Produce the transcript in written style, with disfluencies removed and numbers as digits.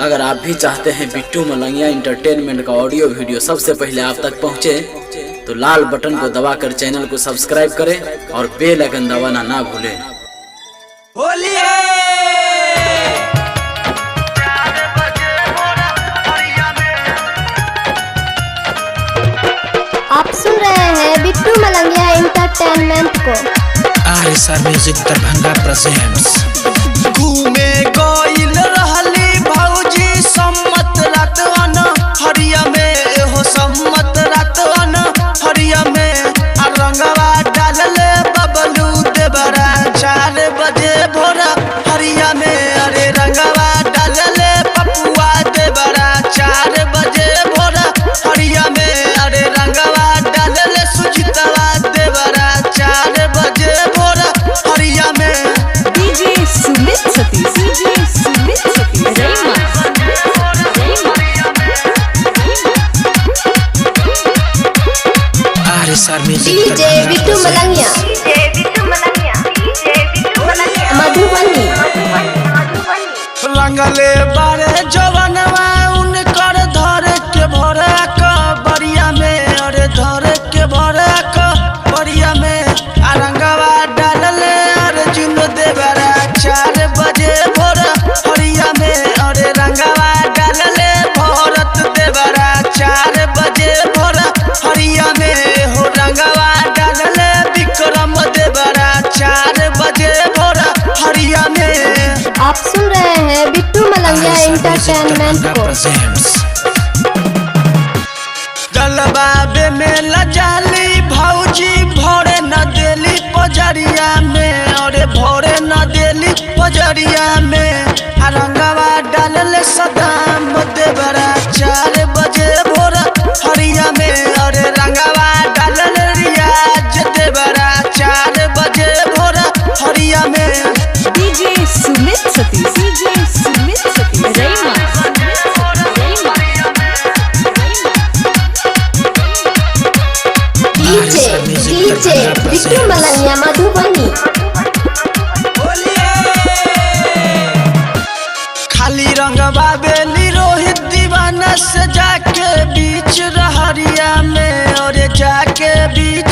अगर आप भी चाहते हैं बिट्टू मलंगिया एंटरटेनमेंट का ऑडियो वीडियो सबसे पहले आप तक पहुंचे, तो लाल बटन को दबाकर चैनल को सब्सक्राइब करें और बेल आइकन दबाना ना भूलें। होली आप सुन रहे हैं बिट्टू मलंगिया एंटरटेनमेंट को। RSR music Darbhanga presents. घूमे गइल रहली भौजी सम्मत रातवन हरिया में हो सम्मत रातवन हरिया में रंगवा डालले बबलू देवरा 4 बजे भोरा हरिया में। अरे रंगवा डालले पपुआ देवरा 4 बजे भोरा हरिया में। अरे रंगवा डालले सुजितवा देवरा 4 बजे भोरा हरिया में। DJ Sumit Satish, DJ Sumit Satish, RSR music DJ Bittu Malangiya Madhubani. रंगले बारे जवनवा उनकर धर के भरा का बरिया में। अरे धर के भरा का बरिया में रंगवा डालले अर्जुन देवरा 4 बजे भोरा हरिया में। अरे रंगवा डालले भरत देवरा 4 बजे भोरा हरिया में। हो रंगवा डालले विक्रम देवरा 4 बजे भोरा हरिया में। आप सुन रहे हैं बिट्टू मलंगिया एंटरटेनमेंट को। जलवाबे में लजाली भौजी भोरे न देली पजरिया में। अरे भोरे न देली पजरिया में रंगवा डालले सदाम देवरा 4 बजे भोरा हरिया में। अरे रंगवा डालले रियाज देवरा 4 बजे भोरा हरिया में। DJ Sumit Satish, DJ Sumit Satish, DJ Bittu Malangiya Madhubani. खाली रंगवा बेली रोहित दीवाना से जाके बीच रहरिया में। और जाके बीच